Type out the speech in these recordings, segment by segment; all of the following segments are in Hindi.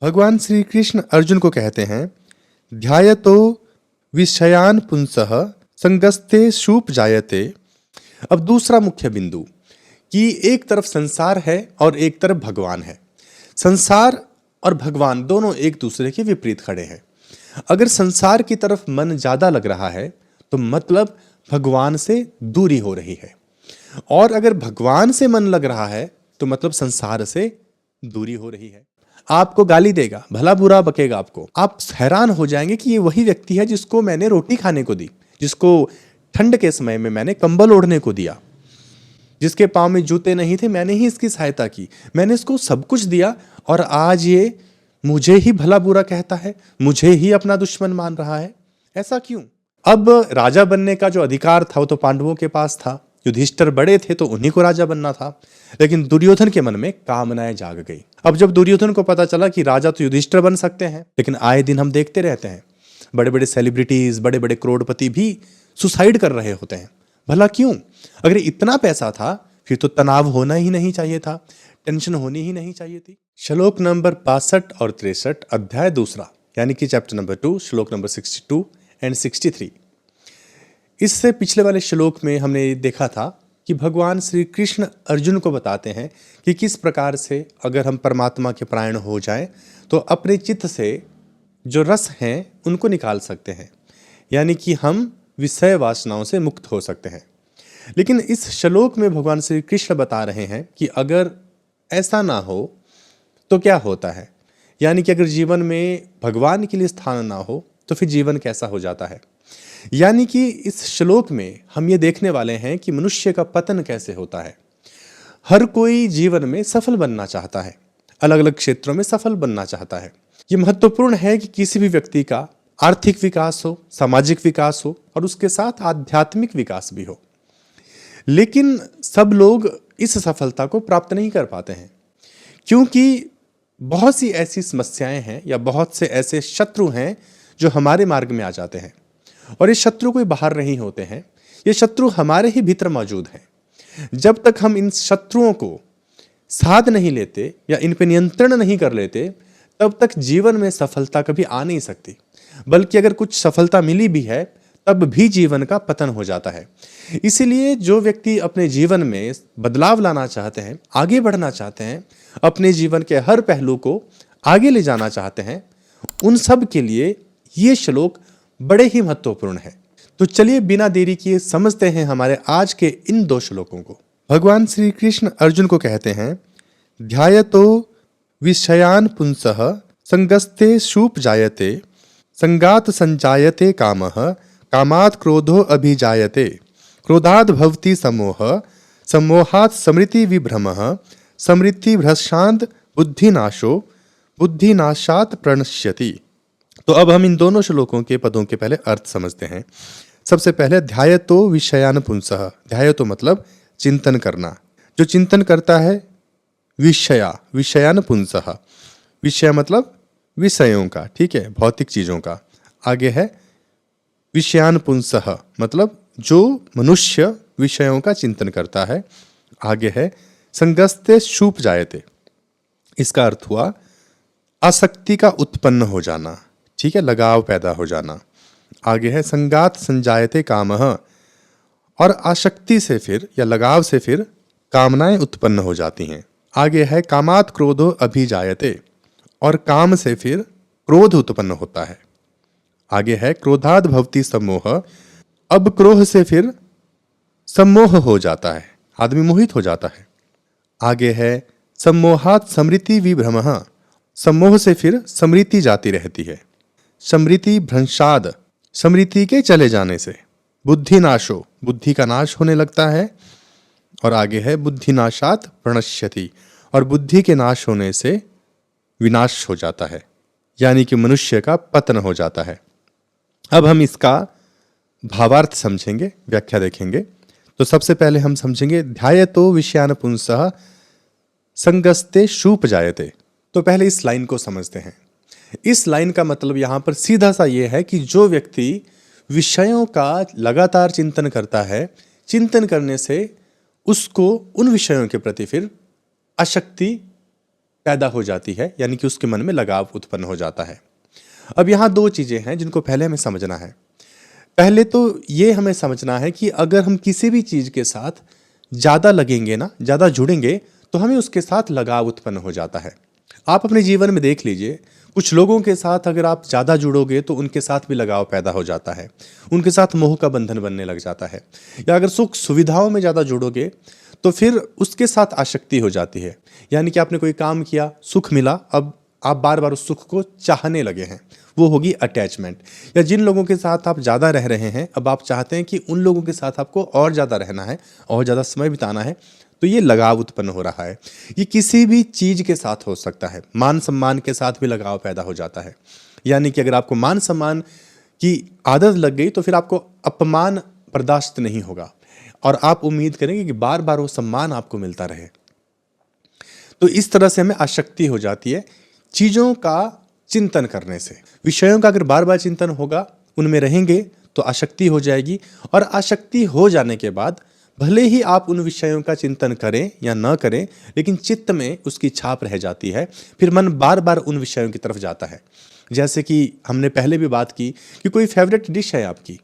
भगवान श्री कृष्ण अर्जुन को कहते हैं, ध्यायतो विषयान पुंसः संगस्ते शूप जायते। अब दूसरा मुख्य बिंदु कि एक तरफ संसार है और एक तरफ भगवान है। संसार और भगवान दोनों एक दूसरे के विपरीत खड़े हैं। अगर संसार की तरफ मन ज्यादा लग रहा है तो मतलब भगवान से दूरी हो रही है, और अगर भगवान से मन लग रहा है तो मतलब संसार से दूरी हो रही है। आपको गाली देगा, भला बुरा बकेगा आपको, आप हैरान हो जाएंगे कि ये वही व्यक्ति है जिसको मैंने रोटी खाने को दी, जिसको ठंड के समय में मैंने कंबल ओढ़ने को दिया, जिसके पाँव में जूते नहीं थे मैंने ही इसकी सहायता की, मैंने इसको सब कुछ दिया, और आज ये मुझे ही भला बुरा कहता है, मुझे ही अपना दुश्मन मान रहा है। ऐसा क्यों? अब राजा बनने का जो अधिकार था वो तो पांडवों के पास था, युधिष्ठिर बड़े थे तो उन्हीं को राजा बनना था, लेकिन दुर्योधन के मन में कामनाएं जाग गई। अब जब दुर्योधन को पता चला कि राजा तो युधिष्ठिर बन सकते हैं, लेकिन आए दिन हम देखते रहते हैं बड़े बड़े सेलिब्रिटीज, बड़े बड़े करोड़पति भी सुसाइड कर रहे होते हैं। भला क्यों? अगर इतना पैसा था फिर तो तनाव होना ही नहीं चाहिए था, टेंशन होनी ही नहीं चाहिए थी। श्लोक नंबर 62 और 63, अध्याय दूसरा, यानी कि चैप्टर नंबर 2, श्लोक नंबर 62 एंड 63। इससे पिछले वाले श्लोक में हमने देखा था कि भगवान श्री कृष्ण अर्जुन को बताते हैं कि किस प्रकार से अगर हम परमात्मा के परायण हो जाएं तो अपने चित्त से जो रस हैं उनको निकाल सकते हैं, यानी कि हम विषय वासनाओं से मुक्त हो सकते हैं। लेकिन इस श्लोक में भगवान श्री कृष्ण बता रहे हैं कि अगर ऐसा ना हो तो क्या होता है, यानी कि अगर जीवन में भगवान के लिए स्थान ना हो तो फिर जीवन कैसा हो जाता है। यानी कि इस श्लोक में हम ये देखने वाले हैं कि मनुष्य का पतन कैसे होता है। हर कोई जीवन में सफल बनना चाहता है, अलग अलग क्षेत्रों में सफल बनना चाहता है। ये महत्वपूर्ण है कि किसी भी व्यक्ति का आर्थिक विकास हो, सामाजिक विकास हो और उसके साथ आध्यात्मिक विकास भी हो। लेकिन सब लोग इस सफलता को प्राप्त नहीं कर पाते हैं, क्योंकि बहुत सी ऐसी समस्याएं हैं या बहुत से ऐसे शत्रु हैं जो हमारे मार्ग में आ जाते हैं, और ये शत्रु कोई बाहर नहीं होते हैं, ये शत्रु हमारे ही भीतर मौजूद हैं। जब तक हम इन शत्रुओं को साध नहीं लेते या इन पे नियंत्रण नहीं कर लेते तब तक जीवन में सफलता कभी आ नहीं सकती, बल्कि अगर कुछ सफलता मिली भी है तब भी जीवन का पतन हो जाता है। इसीलिए जो व्यक्ति अपने जीवन में बदलाव लाना चाहते हैं, आगे बढ़ना चाहते हैं, अपने जीवन के हर पहलू को आगे ले जाना चाहते हैं, उन सब के लिए ये श्लोक बड़े ही महत्वपूर्ण है। तो चलिए बिना देरी किए समझते हैं हमारे आज के इन दो श्लोकों को। भगवान श्री कृष्ण अर्जुन को कहते हैं, ध्यायतो विषयान पुंसः संगस्ते शूप जायते, संगात संजायते कामः, कामात् क्रोधो अभिजायते, क्रोधात् भवति समोहः, समोहात् स्मृति विभ्रमः, स्मृति भ्रशांत बुद्धिनाशो, बुद्धिनाशात् प्रणश्यति। तो अब हम इन दोनों श्लोकों के पदों के पहले अर्थ समझते हैं। सबसे पहले ध्यायतो विषयान पुंसः। ध्यायतो मतलब चिंतन करना, जो चिंतन करता है विषयान पुंसः। विषय मतलब विषयों का, ठीक है, भौतिक चीजों का। आगे है विषयान पुंसः मतलब जो मनुष्य विषयों का चिंतन करता है। आगे है संगस्ते शूप जायते, इसका अर्थ हुआ आसक्ति का उत्पन्न हो जाना, ठीक है, लगाव पैदा हो जाना। आगे है संगात संजायते कामः, और आसक्ति से फिर या लगाव से फिर कामनाएं उत्पन्न हो जाती हैं। आगे है कामात् क्रोधो अभिजायते, और काम से फिर क्रोध उत्पन्न होता है। आगे है क्रोधाद् भवति सम्मोह, अब क्रोध से फिर सम्मोह हो जाता है, आदमी मोहित हो जाता है। आगे है सम्मोहात् स्मृति विभ्रमः, सम्मोह से फिर स्मृति जाती रहती है। स्मृति भ्रंशाद, स्मृति के चले जाने से। बुद्धिनाशो, बुद्धि का नाश होने लगता है। और आगे है बुद्धिनाशात् प्रणश्यति, और बुद्धि के नाश होने से विनाश हो जाता है, यानी कि मनुष्य का पतन हो जाता है। अब हम इसका भावार्थ समझेंगे, व्याख्या देखेंगे। तो सबसे पहले हम समझेंगे ध्यायतो विषयान पुंसः संगस्ते शूप जायते। तो पहले इस लाइन को समझते हैं। इस लाइन का मतलब यहां पर सीधा सा ये है कि जो व्यक्ति विषयों का लगातार चिंतन करता है, चिंतन करने से उसको उन विषयों के प्रति फिर आसक्ति पैदा हो जाती है, यानी कि उसके मन में लगाव उत्पन्न हो जाता है। अब यहाँ दो चीज़ें हैं जिनको पहले हमें समझना है। पहले तो ये हमें समझना है कि अगर हम किसी भी चीज़ के साथ ज़्यादा लगेंगे ना, ज़्यादा जुड़ेंगे, तो हमें उसके साथ लगाव उत्पन्न हो जाता है। आप अपने जीवन में देख लीजिए, कुछ लोगों के साथ अगर आप ज़्यादा जुड़ोगे तो उनके साथ भी लगाव पैदा हो जाता है, उनके साथ मोह का बंधन बनने लग जाता है। या अगर सुख सुविधाओं में ज़्यादा जुड़ोगे तो फिर उसके साथ आसक्ति हो जाती है, यानी कि आपने कोई काम किया, सुख मिला, अब आप बार बार उस सुख को चाहने लगे हैं, वो होगी अटैचमेंट। या जिन लोगों के साथ आप ज़्यादा रह रहे हैं, अब आप चाहते हैं कि उन लोगों के साथ आपको और ज़्यादा रहना है, और ज़्यादा समय बिताना है, तो ये लगाव उत्पन्न हो रहा है। ये किसी भी चीज़ के साथ हो सकता है, मान सम्मान के साथ भी लगाव पैदा हो जाता है। यानी कि अगर आपको मान सम्मान की आदत लग गई तो फिर आपको अपमान बर्दाश्त नहीं होगा, और आप उम्मीद करेंगे कि बार बार वो सम्मान आपको मिलता रहे। तो इस तरह से हमें आसक्ति हो जाती है चीज़ों का चिंतन करने से। विषयों का अगर बार बार चिंतन होगा, उनमें रहेंगे, तो आसक्ति हो जाएगी। और आसक्ति हो जाने के बाद भले ही आप उन विषयों का चिंतन करें या न करें, लेकिन चित्त में उसकी छाप रह जाती है, फिर मन बार बार उन विषयों की तरफ जाता है। जैसे कि हमने पहले भी बात की कि कोई फेवरेट डिश है आपकी,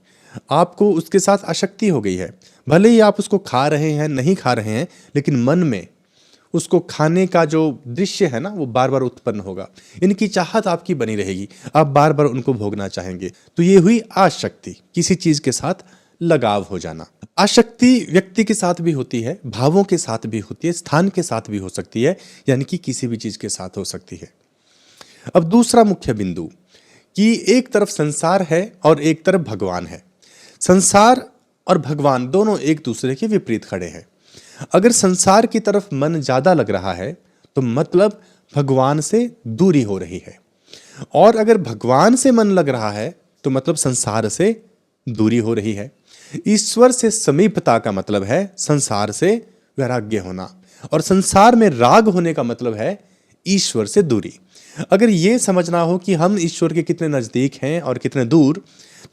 आपको उसके साथ आसक्ति हो गई है, भले ही आप उसको खा रहे हैं, नहीं खा रहे हैं, लेकिन मन में उसको खाने का जो दृश्य है ना, वो बार बार उत्पन्न होगा। इनकी चाहत आपकी बनी रहेगी, आप बार बार उनको भोगना चाहेंगे। तो ये हुई आसक्ति, किसी चीज के साथ लगाव हो जाना। आसक्ति व्यक्ति के साथ भी होती है, भावों के साथ भी होती है, स्थान के साथ भी हो सकती है, यानी कि किसी भी चीज के साथ हो सकती है। अब दूसरा मुख्य बिंदु कि एक तरफ संसार है और एक तरफ भगवान है। संसार और भगवान दोनों एक दूसरे के विपरीत खड़े हैं। अगर संसार की तरफ मन ज्यादा लग रहा है तो मतलब भगवान से दूरी हो रही है, और अगर भगवान से मन लग रहा है तो मतलब संसार से दूरी हो रही है। ईश्वर से समीपता का मतलब है संसार से वैराग्य होना, और संसार में राग होने का मतलब है ईश्वर से दूरी। अगर ये समझना हो कि हम ईश्वर के कितने नजदीक हैं और कितने दूर,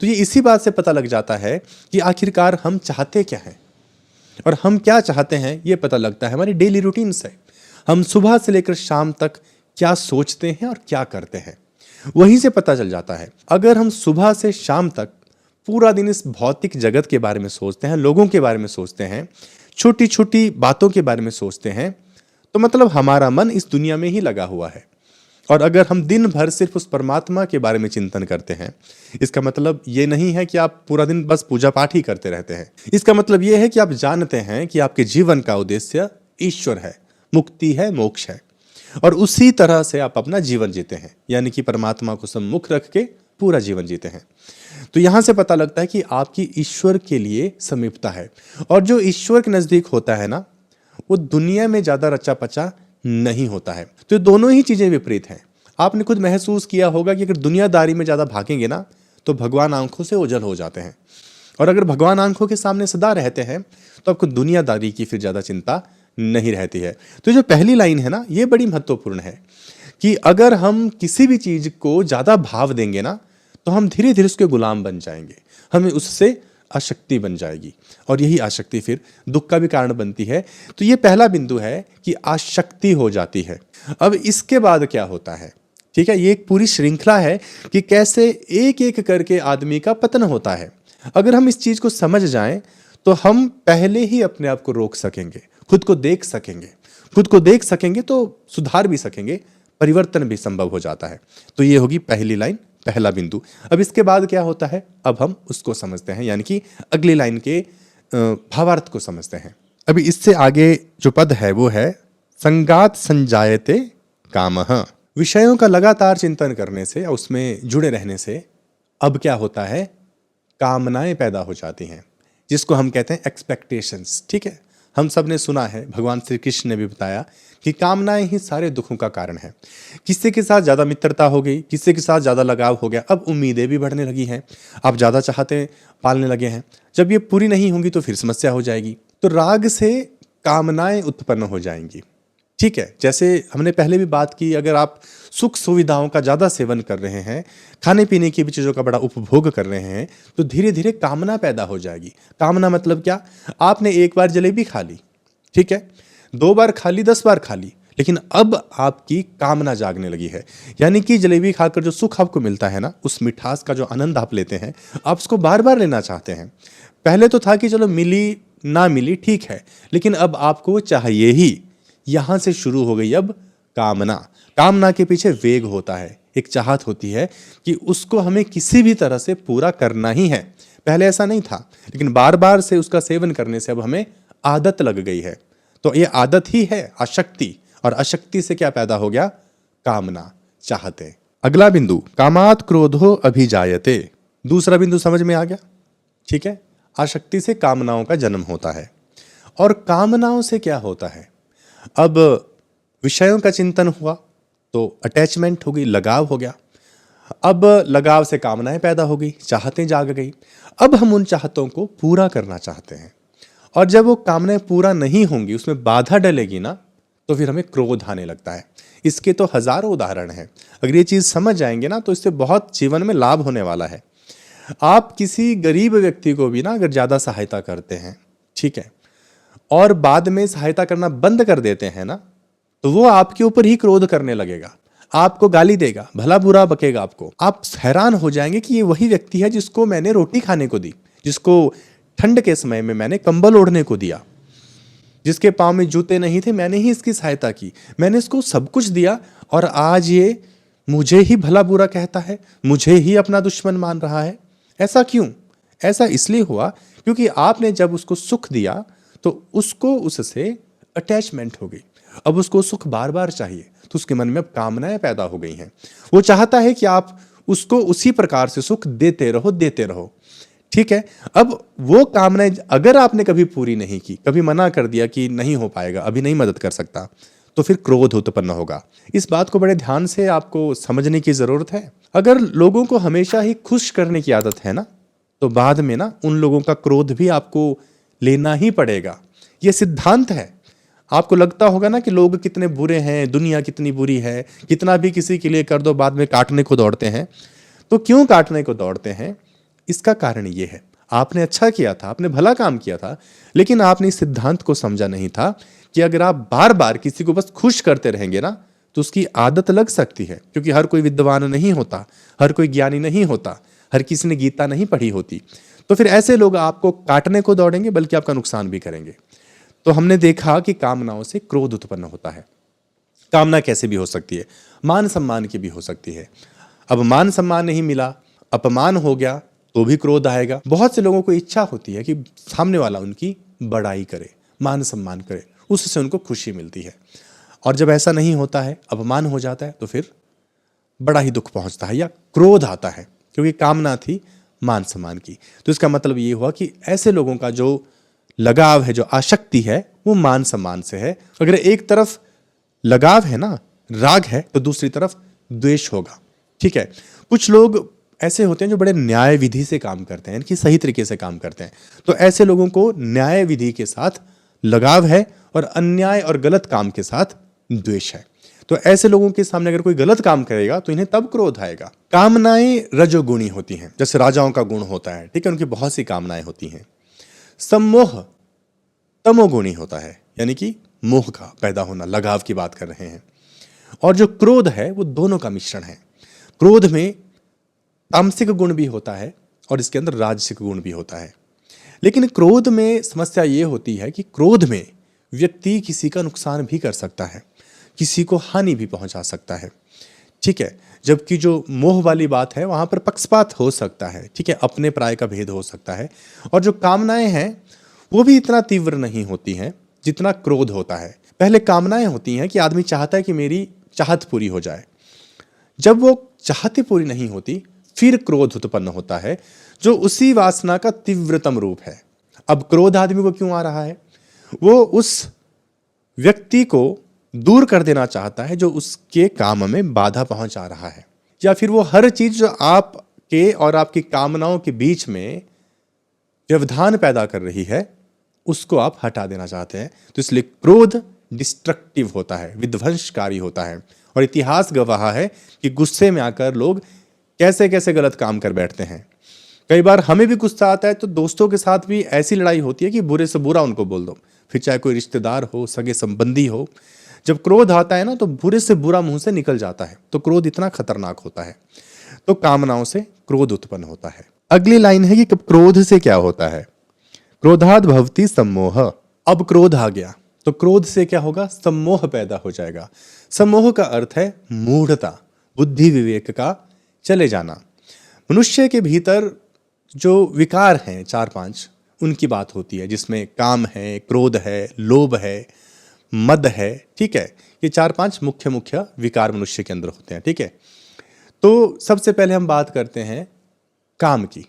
तो ये इसी बात से पता लग जाता है कि आखिरकार हम चाहते क्या हैं, और हम क्या चाहते हैं ये पता लगता है हमारी डेली रूटीन से। हम सुबह से लेकर शाम तक क्या सोचते हैं और क्या करते हैं, वहीं से पता चल जाता है। अगर हम सुबह से शाम तक पूरा दिन इस भौतिक जगत के बारे में सोचते हैं, लोगों के बारे में सोचते हैं, छोटी छोटी बातों के बारे में सोचते हैं, तो मतलब हमारा मन इस दुनिया में ही लगा हुआ है। और अगर हम दिन भर सिर्फ उस परमात्मा के बारे में चिंतन करते हैं, इसका मतलब ये नहीं है कि आप पूरा दिन बस पूजा पाठ ही करते रहते हैं। इसका मतलब ये है कि आप जानते हैं कि आपके जीवन का उद्देश्य ईश्वर है, मुक्ति है, मोक्ष है, और उसी तरह से आप अपना जीवन जीते हैं, यानी कि परमात्मा को सम्मुख रख के पूरा जीवन जीते हैं। तो यहां से पता लगता है कि आपकी ईश्वर के लिए समीपता है, और जो ईश्वर के नजदीक होता है ना, वो दुनिया में ज्यादा रचा पचा नहीं होता है। तो दोनों ही चीजें विपरीत हैं। आपने खुद महसूस किया होगा कि अगर दुनियादारी में ज्यादा भागेंगे ना, तो भगवान आंखों से ओझल हो जाते हैं, और अगर भगवान आंखों के सामने सदा रहते हैं तो आपको दुनियादारी की फिर ज्यादा चिंता नहीं रहती है। तो जो पहली लाइन है ना, ये बड़ी महत्वपूर्ण है कि अगर हम किसी भी चीज को ज्यादा भाव देंगे ना, तो हम धीरे धीरे उसके गुलाम बन जाएंगे, हमें उससे आसक्ति बन जाएगी, और यही आसक्ति फिर दुख का भी कारण बनती है। तो ये पहला बिंदु है कि आसक्ति हो जाती है। अब इसके बाद क्या होता है, ठीक है, ये एक पूरी श्रृंखला है कि कैसे एक एक करके आदमी का पतन होता है। अगर हम इस चीज को समझ जाएं तो हम पहले ही अपने आप को रोक सकेंगे, खुद को देख सकेंगे, खुद को देख सकेंगे तो सुधार भी सकेंगे, परिवर्तन भी संभव हो जाता है। तो ये होगी पहली लाइन, पहला बिंदु। अब इसके बाद क्या होता है, अब हम उसको समझते हैं, यानी कि अगली लाइन के भावार्थ को समझते हैं। अभी इससे आगे जो पद है वो है संगात संजायते कामः। विषयों का लगातार चिंतन करने से या उसमें जुड़े रहने से अब क्या होता है, कामनाएं पैदा हो जाती हैं, जिसको हम कहते हैं एक्सपेक्टेशंस। ठीक है, हम सब ने सुना है, भगवान श्री कृष्ण ने भी बताया कि कामनाएं ही सारे दुखों का कारण है। किसी के साथ ज़्यादा मित्रता हो गई, किसी के साथ ज़्यादा लगाव हो गया, अब उम्मीदें भी बढ़ने लगी हैं, आप ज़्यादा चाहते पालने लगे हैं, जब ये पूरी नहीं होंगी तो फिर समस्या हो जाएगी। तो राग से कामनाएं उत्पन्न हो जाएंगी। ठीक है, जैसे हमने पहले भी बात की, अगर आप सुख सुविधाओं का ज़्यादा सेवन कर रहे हैं, खाने पीने की भी चीज़ों का बड़ा उपभोग कर रहे हैं, तो धीरे धीरे कामना पैदा हो जाएगी। कामना मतलब क्या, आपने एक बार जलेबी खा ली, ठीक है, 2 बार खा ली, 10 बार खा ली, लेकिन अब आपकी कामना जागने लगी है। यानी कि जलेबी खाकर जो सुख आपको मिलता है ना, उस मिठास का जो आनंद आप लेते हैं, आप उसको बार बार लेना चाहते हैं। पहले तो था कि चलो मिली ना मिली ठीक है, लेकिन अब आपको वो चाहिए ही। यहां से शुरू हो गई अब कामना। कामना के पीछे वेग होता है, एक चाहत होती है कि उसको हमें किसी भी तरह से पूरा करना ही है। पहले ऐसा नहीं था, लेकिन बार बार से उसका सेवन करने से अब हमें आदत लग गई है। तो ये आदत ही है आसक्ति, और अशक्ति से क्या पैदा हो गया? कामना, चाहते। अगला बिंदु, कामात क्रोधो अभिजायते। दूसरा बिंदु समझ में आ गया? ठीक है, आसक्ति से कामनाओं का जन्म होता है। और कामनाओं से क्या होता है? अब विषयों का चिंतन हुआ तो अटैचमेंट हो गई, लगाव हो गया। अब लगाव से कामनाएं पैदा हो गई, चाहतें जाग गई। अब हम उन चाहतों को पूरा करना चाहते हैं, और जब वो कामनाएं पूरा नहीं होंगी, उसमें बाधा डलेगी ना, तो फिर हमें क्रोध आने लगता है। इसके तो हजारों उदाहरण हैं। अगर ये चीज समझ जाएंगे ना, तो इससे बहुत जीवन में लाभ होने वाला है। आप किसी गरीब व्यक्ति को भी ना अगर ज्यादा सहायता करते हैं, ठीक है, और बाद में सहायता करना बंद कर देते हैं ना, तो वो आपके ऊपर ही क्रोध करने लगेगा, आपको गाली देगा, भला बुरा बकेगा आपको। आप हैरान हो जाएंगे कि ये वही व्यक्ति है जिसको मैंने रोटी खाने को दी, जिसको ठंड के समय में मैंने कंबल ओढ़ने को दिया, जिसके पाँव में जूते नहीं थे, मैंने ही इसकी सहायता की, मैंने इसको सब कुछ दिया, और आज ये मुझे ही भला बुरा कहता है, मुझे ही अपना दुश्मन मान रहा है। ऐसा क्यों? ऐसा इसलिए हुआ क्योंकि आपने जब उसको सुख दिया तो उसको उससे अटैचमेंट हो गई। अब उसको सुख बार बार चाहिए, तो उसके मन में अब कामनाएं पैदा हो गई हैं। वो चाहता है कि आप उसको उसी प्रकार से सुख देते रहो, देते रहो। ठीक है, अब वो कामनाएं अगर आपने कभी पूरी नहीं की, कभी मना कर दिया कि नहीं हो पाएगा, अभी नहीं मदद कर सकता, तो फिर क्रोध उत्पन्न होगा। इस बात को बड़े ध्यान से आपको समझने की जरूरत है। अगर लोगों को हमेशा ही खुश करने की आदत है ना, तो बाद में ना उन लोगों का क्रोध भी आपको लेना ही पड़ेगा। ये सिद्धांत है। आपको लगता होगा ना कि लोग कितने बुरे हैं, दुनिया कितनी बुरी है, कितना भी किसी के लिए कर दो, बाद में काटने को दौड़ते हैं। तो क्यों काटने को दौड़ते हैं? इसका कारण ये है, आपने अच्छा किया था, आपने भला काम किया था, लेकिन आपने इस सिद्धांत को समझा नहीं था कि अगर आप बार बार किसी को बस खुश करते रहेंगे ना, तो उसकी आदत लग सकती है। क्योंकि हर कोई विद्वान नहीं होता, हर कोई ज्ञानी नहीं होता, हर किसी ने गीता नहीं पढ़ी होती। तो फिर ऐसे लोग आपको काटने को दौड़ेंगे, बल्कि आपका नुकसान भी करेंगे। तो हमने देखा कि कामनाओं से क्रोध उत्पन्न होता है। कामना कैसे भी हो सकती है, मान सम्मान की भी हो सकती है। अब मान सम्मान नहीं मिला, अपमान हो गया, तो भी क्रोध आएगा। बहुत से लोगों को इच्छा होती है कि सामने वाला उनकी बड़ाई करे, मान सम्मान करे, उससे उनको खुशी मिलती है। और जब ऐसा नहीं होता है, अपमान हो जाता है, तो फिर बड़ा ही दुख पहुंचता है या क्रोध आता है, क्योंकि कामना थी मान सम्मान की। तो इसका मतलब ये हुआ कि ऐसे लोगों का जो लगाव है, जो आसक्ति है, वो मान सम्मान से है। अगर एक तरफ लगाव है ना, राग है, तो दूसरी तरफ द्वेष होगा। ठीक है, कुछ लोग ऐसे होते हैं जो बड़े न्याय विधि से काम करते हैं, कि सही तरीके से काम करते हैं। तो ऐसे लोगों को न्याय विधि के साथ लगाव है, और अन्याय और गलत काम के साथ द्वेष है। तो ऐसे लोगों के सामने अगर कोई गलत काम करेगा, तो इन्हें तब क्रोध आएगा। कामनाएं रजोगुणी होती हैं, जैसे राजाओं का गुण होता है, ठीक है, उनकी बहुत सी कामनाएं होती हैं। सम्मोह तमोगुणी होता है, यानी कि मोह का पैदा होना, लगाव की बात कर रहे हैं। और जो क्रोध है, वो दोनों का मिश्रण है। क्रोध में तामसिक गुण भी होता है, और इसके अंदर राजसिक गुण भी होता है। लेकिन क्रोध में समस्या ये होती है कि क्रोध में व्यक्ति किसी का नुकसान भी कर सकता है, किसी को हानि भी पहुंचा सकता है। ठीक है, जबकि जो मोह वाली बात है, वहां पर पक्षपात हो सकता है, ठीक है, अपने पराये का भेद हो सकता है। और जो कामनाएं हैं, वो भी इतना तीव्र नहीं होती हैं जितना क्रोध होता है। पहले कामनाएं होती हैं कि आदमी चाहता है कि मेरी चाहत पूरी हो जाए। जब वो चाहते पूरी नहीं होती, फिर क्रोध उत्पन्न होता है, जो उसी वासना का तीव्रतम रूप है। अब क्रोध आदमी को क्यों आ रहा है? वो उस व्यक्ति को दूर कर देना चाहता है जो उसके काम में बाधा पहुंचा रहा है, या फिर वो हर चीज जो आपके और आपकी कामनाओं के बीच में व्यवधान पैदा कर रही है, उसको आप हटा देना चाहते हैं। तो इसलिए क्रोध डिस्ट्रक्टिव होता है, विध्वंसकारी होता है। और इतिहास गवाह है कि गुस्से में आकर लोग कैसे कैसे गलत काम कर बैठते हैं। कई बार हमें भी गुस्सा आता है, तो दोस्तों के साथ भी ऐसी लड़ाई होती है कि बुरे से बुरा उनको बोल दो, फिर चाहे कोई रिश्तेदार हो, सगे संबंधी हो, जब क्रोध आता है ना तो बुरे से बुरा मुंह से निकल जाता है, तो क्रोध इतना खतरनाक होता है। तो कामनाओं से क्रोध उत्पन्न होता है। अगली लाइन है कि क्रोध से क्या होता है, क्रोधाद भवति सम्मोह। अब क्रोध आ गया तो क्रोध से क्या होगा, सम्मोह पैदा हो जाएगा। सम्मोह का अर्थ है मूढ़ता, बुद्धि विवेक का चले जाना। मनुष्य के भीतर जो विकार हैं 4-5 उनकी बात होती है, जिसमें काम है, क्रोध है, लोभ है, मद है, ठीक है। ये 4-5 मुख्य मुख्य विकार मनुष्य के अंदर होते हैं, ठीक है। तो सबसे पहले हम बात करते हैं काम की।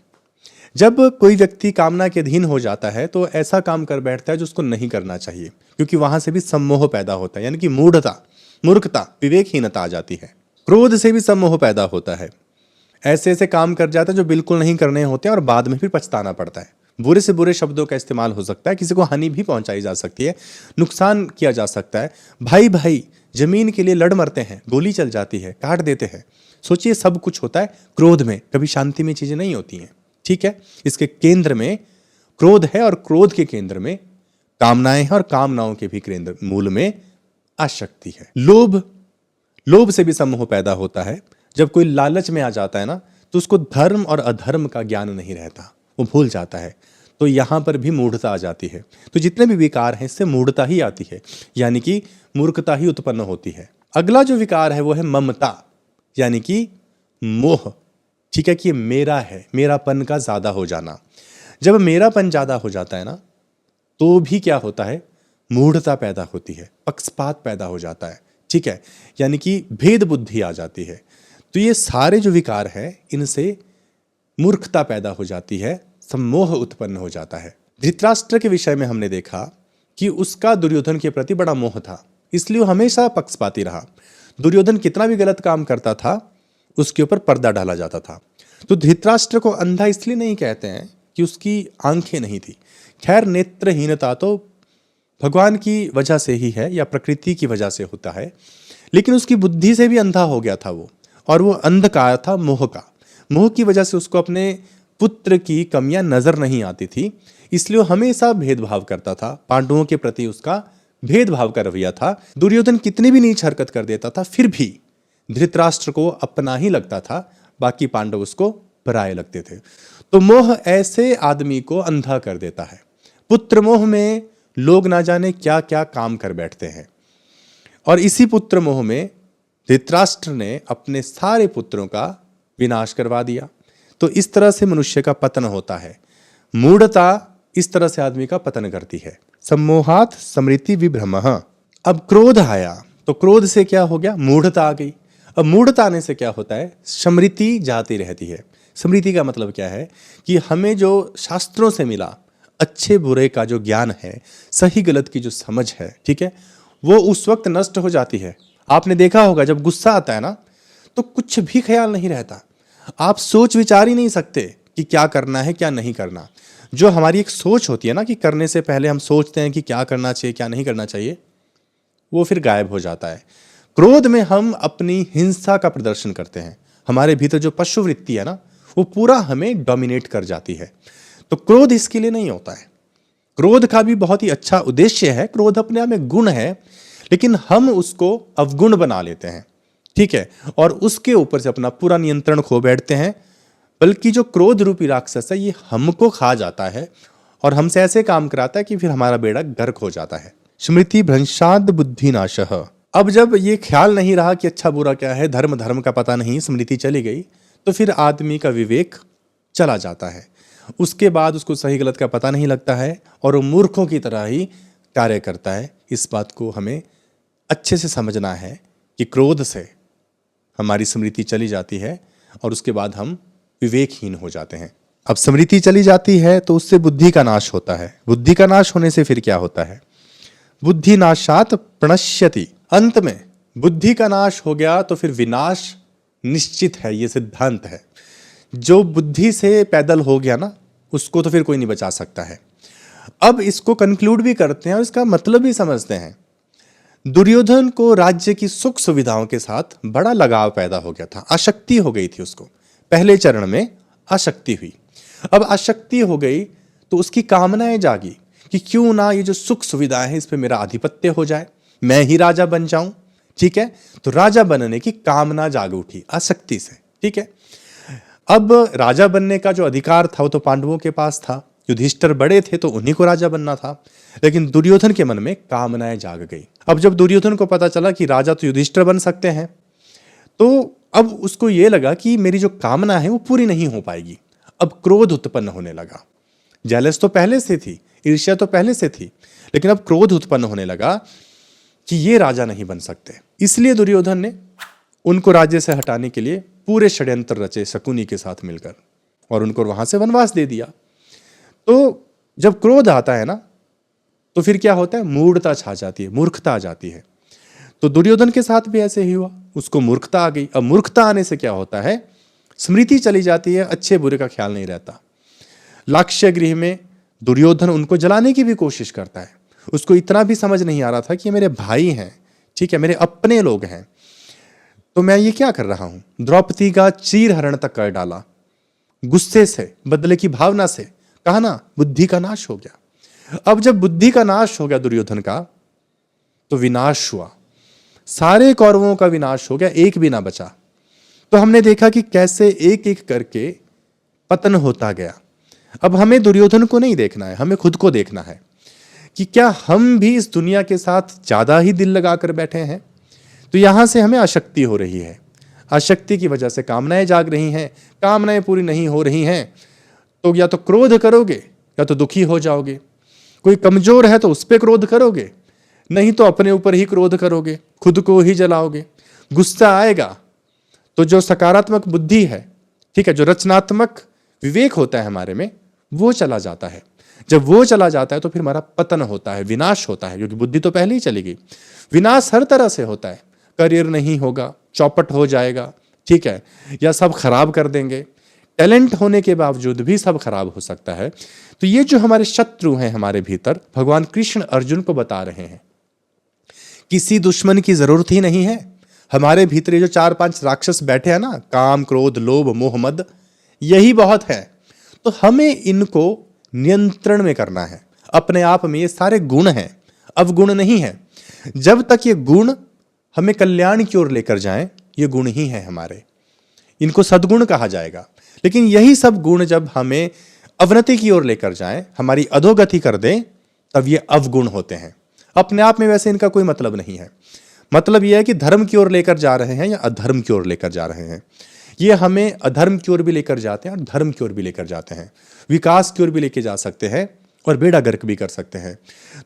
जब कोई व्यक्ति कामना के अधीन हो जाता है तो ऐसा काम कर बैठता है जो उसको नहीं करना चाहिए, क्योंकि वहां से भी सम्मोह पैदा होता है, यानी कि मूर्खता, विवेकहीनता आ जाती है। क्रोध से भी सम्मोह पैदा होता है, ऐसे ऐसे काम कर जाता है जो बिल्कुल नहीं करने होते हैं और बाद में फिर पछताना पड़ता है। बुरे से बुरे शब्दों का इस्तेमाल हो सकता है, किसी को हानि भी पहुंचाई जा सकती है, नुकसान किया जा सकता है। भाई भाई जमीन के लिए लड़ मरते हैं, गोली चल जाती है, काट देते हैं। सोचिए, सब कुछ होता है क्रोध में, कभी शांति में चीजें नहीं होती हैं, ठीक है। इसके केंद्र में क्रोध है और क्रोध के केंद्र में कामनाएं हैं और कामनाओं के भी केंद्र मूल में आसक्ति है। लोभ से भी सम्मोह पैदा होता है। जब कोई लालच में आ जाता है ना तो उसको धर्म और अधर्म का ज्ञान नहीं रहता, वो भूल जाता है, तो यहां पर भी मूढ़ता आ जाती है। तो जितने भी विकार हैं इससे मूढ़ता ही आती है, यानी कि मूर्खता ही उत्पन्न होती है। अगला जो विकार है वो है ममता, यानी कि मोह, ठीक है, कि मेरा है, मेरापन का ज्यादा हो जाना। जब मेरापन ज्यादा हो जाता है ना तो भी क्या होता है, मूढ़ता पैदा होती है, पक्षपात पैदा हो जाता है, ठीक है, यानी कि भेद बुद्धि आ जाती है। तो ये सारे जो विकार हैं इनसे मूर्खता पैदा हो जाती है, सम्मोह उत्पन्न हो जाता है। धृतराष्ट्र के विषय में हमने देखा कि उसका दुर्योधन के प्रति बड़ा मोह था, इसलिए वो हमेशा पक्षपाती रहा। दुर्योधन कितना भी गलत काम करता था उसके ऊपर पर्दा डाला जाता था। तो धृतराष्ट्र को अंधा इसलिए नहीं कहते हैं कि उसकी आंखें नहीं थी, खैर नेत्रहीनता तो भगवान की वजह से ही है या प्रकृति की वजह से होता है, लेकिन उसकी बुद्धि से भी अंधा हो गया था वो, और वो अंधकार था मोह का। मोह की वजह से उसको अपने पुत्र की कमियां नजर नहीं आती थी, इसलिए वो हमेशा भेदभाव करता था। पांडवों के प्रति उसका भेदभाव का रवैया था। दुर्योधन कितनी भी नीच हरकत कर देता था फिर भी धृतराष्ट्र को अपना ही लगता था, बाकी पांडव उसको पराये लगते थे। तो मोह ऐसे आदमी को अंधा कर देता है। पुत्र मोह में लोग ना जाने क्या क्या काम कर बैठते हैं, और इसी पुत्र मोह में धृतराष्ट्र ने अपने सारे पुत्रों का विनाश करवा दिया। तो इस तरह से मनुष्य का पतन होता है। मूढ़ता इस तरह से आदमी का पतन करती है। सम्मोहात स्मृति विभ्रमः। अब क्रोध आया तो क्रोध से क्या हो गया, मूढ़ता आ गई। अब मूढ़ता आने से क्या होता है, स्मृति जाती रहती है। स्मृति का मतलब क्या है कि हमें जो शास्त्रों से मिला, अच्छे बुरे का जो ज्ञान है, सही गलत की जो समझ है, ठीक है, वो उस वक्त नष्ट हो जाती है। आपने देखा होगा जब गुस्सा आता है ना तो कुछ भी ख्याल नहीं रहता, आप सोच विचार ही नहीं सकते कि क्या करना है क्या नहीं करना। जो हमारी एक सोच होती है ना कि करने से पहले हम सोचते हैं कि क्या करना चाहिए क्या नहीं करना चाहिए, वो फिर गायब हो जाता है। क्रोध में हम अपनी हिंसा का प्रदर्शन करते हैं, हमारे भीतर जो पशु वृत्ति है ना वो पूरा हमें डोमिनेट कर जाती है। तो क्रोध इसके लिए नहीं होता है। क्रोध का भी बहुत ही अच्छा उद्देश्य है, क्रोध अपने आप में गुण है, लेकिन हम उसको अवगुण बना लेते हैं, ठीक है, और उसके ऊपर से अपना पूरा नियंत्रण खो बैठते हैं। बल्कि जो क्रोध रूपी राक्षस है ये हमको खा जाता है और हमसे ऐसे काम कराता है कि फिर हमारा बेड़ा गर्क हो जाता है। स्मृति भ्रंशाद बुद्धि नाशः। अब जब ये ख्याल नहीं रहा कि अच्छा बुरा क्या है, धर्म धर्म का पता नहीं, स्मृति चली गई, तो फिर आदमी का विवेक चला जाता है। उसके बाद उसको सही गलत का पता नहीं लगता है और वो मूर्खों की तरह ही कार्य करता है। इस बात को हमें अच्छे से समझना है कि क्रोध से हमारी स्मृति चली जाती है और उसके बाद हम विवेकहीन हो जाते हैं। अब स्मृति चली जाती है तो उससे बुद्धि का नाश होता है। बुद्धि का नाश होने से फिर क्या होता है, बुद्धि नाशात प्रणश्यति। अंत में बुद्धि का नाश हो गया तो फिर विनाश निश्चित है, ये सिद्धांत है। जो बुद्धि से पैदल हो गया ना उसको तो फिर कोई नहीं बचा सकता है। अब इसको कंक्लूड भी करते हैं और इसका मतलब भी समझते हैं। दुर्योधन को राज्य की सुख सुविधाओं के साथ बड़ा लगाव पैदा हो गया था, आसक्ति हो गई थी उसको। पहले चरण में आसक्ति हुई, अब आसक्ति हो गई तो उसकी कामनाएं जागी कि क्यों ना ये जो सुख सुविधाएं हैं इस पे मेरा आधिपत्य हो जाए, मैं ही राजा बन जाऊं। ठीक है, तो राजा बनने की कामना जाग उठी आसक्ति से। ठीक है, अब राजा बनने का जो अधिकार था वो तो पांडवों के पास था, युधिष्ठिर बड़े थे तो उन्हीं को राजा बनना था, लेकिन दुर्योधन के मन में कामनाएं जाग गई। अब जब दुर्योधन को पता चला कि राजा तो युधिष्ठिर बन सकते हैं, तो अब उसको ये लगा कि मेरी जो कामना है वो पूरी नहीं हो पाएगी। अब क्रोध उत्पन्न होने लगा। जेलस तो पहले से थी, ईर्ष्या तो पहले से थी, लेकिन अब क्रोध उत्पन्न होने लगा कि ये राजा नहीं बन सकते। इसलिए दुर्योधन ने उनको राज्य से हटाने के लिए पूरे षड्यंत्र रचे शकुनी के साथ मिलकर, और उनको वहां से वनवास दे दिया। तो जब क्रोध आता है ना, तो फिर क्या होता है, मूढ़ता छा जाती है, मूर्खता आ जाती है। तो दुर्योधन के साथ भी ऐसे ही हुआ, उसको मूर्खता आ गई। अब मूर्खता आने से क्या होता है, स्मृति चली जाती है, अच्छे बुरे का ख्याल नहीं रहता। लाक्ष्य गृह में दुर्योधन उनको जलाने की भी कोशिश करता है। उसको इतना भी समझ नहीं आ रहा था कि मेरे भाई हैं, ठीक है, मेरे अपने लोग हैं, तो मैं ये क्या कर रहा हूं। द्रौपदी का चीर हरण तक कर डाला, गुस्से से, बदले की भावना से। कहा ना, बुद्धि का नाश हो गया। अब जब बुद्धि का नाश हो गया दुर्योधन का, तो विनाश हुआ, सारे कौरवों का विनाश हो गया, एक भी ना बचा। तो हमने देखा कि कैसे एक एक करके पतन होता गया। अब हमें दुर्योधन को नहीं देखना है, हमें खुद को देखना है कि क्या हम भी इस दुनिया के साथ ज्यादा ही दिल लगाकर बैठे हैं। तो यहां से हमें आसक्ति हो रही है, आसक्ति की वजह से कामनाएं जाग रही हैं, कामनाएं पूरी नहीं हो रही हैं, तो या तो क्रोध करोगे या तो दुखी हो जाओगे। कोई कमजोर है तो उस पर क्रोध करोगे, नहीं तो अपने ऊपर ही क्रोध करोगे, खुद को ही जलाओगे। गुस्सा आएगा तो जो सकारात्मक बुद्धि है, ठीक है, जो रचनात्मक विवेक होता है हमारे में, वो चला जाता है। जब वो चला जाता है तो फिर हमारा पतन होता है, विनाश होता है, क्योंकि बुद्धि तो पहले ही चली गई। विनाश हर तरह से होता है, करियर नहीं होगा, चौपट हो जाएगा, ठीक है, या सब खराब कर देंगे। टैलेंट होने के बावजूद भी सब खराब हो सकता है। तो ये जो हमारे शत्रु हैं हमारे भीतर, भगवान कृष्ण अर्जुन को बता रहे हैं किसी दुश्मन की जरूरत ही नहीं है। हमारे भीतर ये जो 4-5 राक्षस बैठे हैं ना, काम, क्रोध, लोभ, मोह, मद, यही बहुत है। तो हमें इनको नियंत्रण में करना है। अपने आप में ये सारे गुण हैं, अवगुण नहीं है। जब तक ये गुण हमें कल्याण की ओर लेकर जाएं, ये गुण ही हैं हमारे, इनको सद्गुण कहा जाएगा। लेकिन यही सब गुण जब हमें अवनति की ओर लेकर जाएं, हमारी अधोगति कर दें, तब ये अवगुण होते हैं। अपने आप में वैसे इनका कोई मतलब नहीं है। मतलब यह है कि धर्म की ओर लेकर जा रहे हैं या अधर्म की ओर लेकर जा रहे हैं। ये हमें अधर्म की ओर भी लेकर जाते हैं और धर्म की ओर भी लेकर जाते हैं, विकास की ओर भी लेकर जा सकते हैं और बेड़ा गर्क भी कर सकते हैं।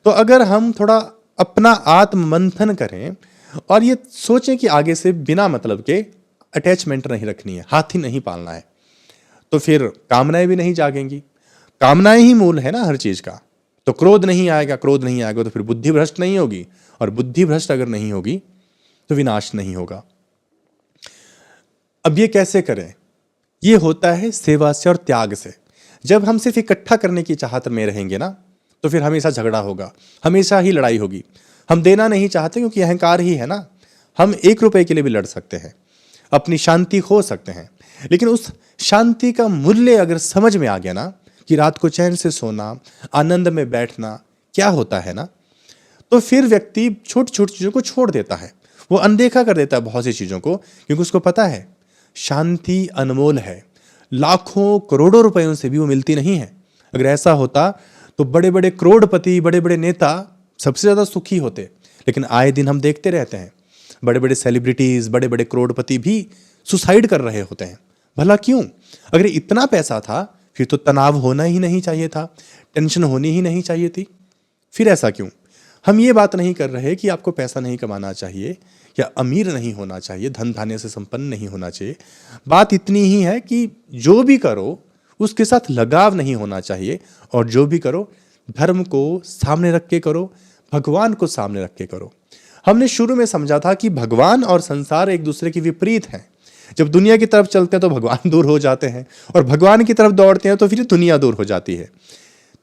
तो अगर हम थोड़ा अपना आत्म मंथन करें और ये सोचें कि आगे से बिना मतलब के अटैचमेंट नहीं रखनी है, हाथी नहीं पालना है, तो फिर कामनाएं भी नहीं जागेंगी। कामनाएं ही मूल है ना हर चीज का। तो क्रोध नहीं आएगा, क्रोध नहीं आएगा तो फिर बुद्धि भ्रष्ट नहीं होगी, और बुद्धि भ्रष्ट अगर नहीं होगी तो विनाश नहीं होगा। अब ये कैसे करें? ये होता है सेवा से और त्याग से। जब हम सिर्फ इकट्ठा करने की चाहत में रहेंगे ना, तो फिर हमेशा झगड़ा होगा, हमेशा ही लड़ाई होगी। हम देना नहीं चाहते क्योंकि अहंकार ही है ना। हम 1 रुपए के लिए भी लड़ सकते हैं, अपनी शांति खो सकते हैं, लेकिन उस शांति का मूल्य अगर समझ में आ गया ना, कि रात को चैन से सोना, आनंद में बैठना क्या होता है ना, तो फिर व्यक्ति छोटी छोटी चीजों को छोड़ देता है, वो अनदेखा कर देता है बहुत सी चीजों को, क्योंकि उसको पता है शांति अनमोल है, लाखों करोड़ों रुपयों से भी वो मिलती नहीं है। अगर ऐसा होता तो बड़े बड़े करोड़पति, बड़े बड़े नेता सबसे ज्यादा सुखी होते। लेकिन आए दिन हम देखते रहते हैं बड़े बड़े सेलिब्रिटीज, बड़े बड़े करोड़पति भी सुसाइड कर रहे होते हैं। भला क्यों? अगर इतना पैसा था फिर तो तनाव होना ही नहीं चाहिए था, टेंशन होनी ही नहीं चाहिए थी। फिर ऐसा क्यों? हम ये बात नहीं कर रहे कि आपको पैसा नहीं कमाना चाहिए या अमीर नहीं होना चाहिए, धन धान्य से संपन्न नहीं होना चाहिए। बात इतनी ही है कि जो भी करो उसके साथ लगाव नहीं होना चाहिए, और जो भी करो धर्म को सामने रख के करो, भगवान को सामने रख के करो। हमने शुरू में समझा था कि भगवान और संसार एक दूसरे के विपरीत हैं। जब दुनिया की तरफ चलते हैं तो भगवान दूर हो जाते हैं, और भगवान की तरफ दौड़ते हैं तो फिर दुनिया दूर हो जाती है।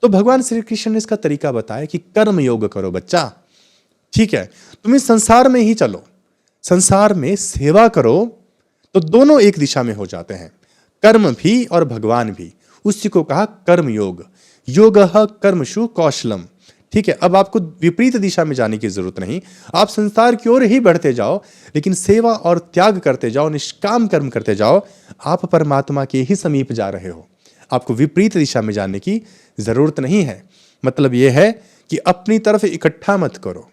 तो भगवान श्री कृष्ण ने इसका तरीका बताया कि कर्म योग करो बच्चा, ठीक है, तुम इस संसार में ही चलो, संसार में सेवा करो, तो दोनों एक दिशा में हो जाते हैं, कर्म भी और भगवान भी। उसी को कहा कर्म योग। योगः कर्मसु कौशलम, ठीक है, अब आपको विपरीत दिशा में जाने की जरूरत नहीं, आप संसार की ओर ही बढ़ते जाओ, लेकिन सेवा और त्याग करते जाओ, निष्काम कर्म करते जाओ, आप परमात्मा के ही समीप जा रहे हो। आपको विपरीत दिशा में जाने की जरूरत नहीं है। मतलब यह है कि अपनी तरफ इकट्ठा मत करो,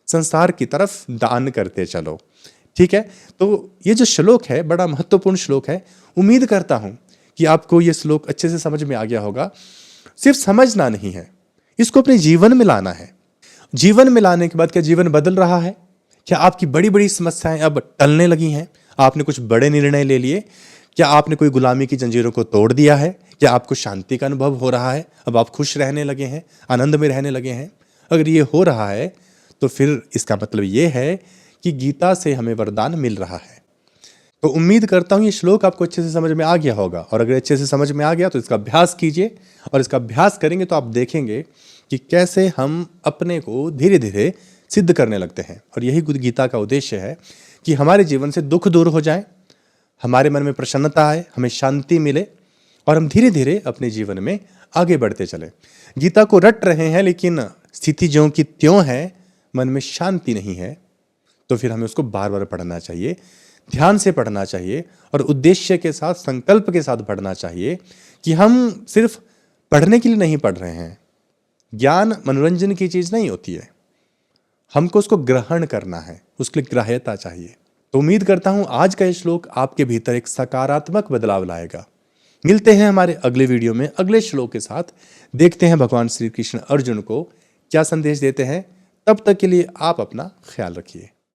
संसार की तरफ दान करते चलो। ठीक है, तो ये जो श्लोक है बड़ा महत्वपूर्ण श्लोक है। उम्मीद करता हूं कि आपको ये श्लोक अच्छे से समझ में आ गया होगा। सिर्फ समझना नहीं है, इसको अपने जीवन में लाना है। जीवन में लाने के बाद क्या जीवन बदल रहा है? क्या आपकी बड़ी बड़ी समस्याएं अब टलने लगी हैं? आपने कुछ बड़े निर्णय ले लिए? क्या आपने कोई गुलामी की जंजीरों को तोड़ दिया है? क्या आपको शांति का अनुभव हो रहा है? अब आप खुश रहने लगे हैं, आनंद में रहने लगे हैं? अगर ये हो रहा है तो फिर इसका मतलब ये है कि गीता से हमें वरदान मिल रहा है। तो उम्मीद करता हूं ये श्लोक आपको अच्छे से समझ में आ गया होगा, और अगर अच्छे से समझ में आ गया तो इसका अभ्यास कीजिए, और इसका अभ्यास करेंगे तो आप देखेंगे कि कैसे हम अपने को धीरे धीरे सिद्ध करने लगते हैं। और यही गीता का उद्देश्य है कि हमारे जीवन से दुख दूर हो जाए, हमारे मन में प्रसन्नता आए, हमें शांति मिले, और हम धीरे धीरे अपने जीवन में आगे बढ़ते चले। गीता को रट रहे हैं लेकिन स्थिति ज्यों की त्यों है, मन में शांति नहीं है, तो फिर हमें उसको बार बार पढ़ना चाहिए, ध्यान से पढ़ना चाहिए, और उद्देश्य के साथ, संकल्प के साथ पढ़ना चाहिए कि हम सिर्फ पढ़ने के लिए नहीं पढ़ रहे हैं। ज्ञान मनोरंजन की चीज नहीं होती है, हमको उसको ग्रहण करना है, उसके लिए ग्राह्यता चाहिए। तो उम्मीद करता हूं आज का ये श्लोक आपके भीतर एक सकारात्मक बदलाव लाएगा। मिलते हैं हमारे अगले वीडियो में अगले श्लोक के साथ। देखते हैं भगवान श्री कृष्ण अर्जुन को क्या संदेश देते हैं। तब तक के लिए आप अपना ख्याल रखिए।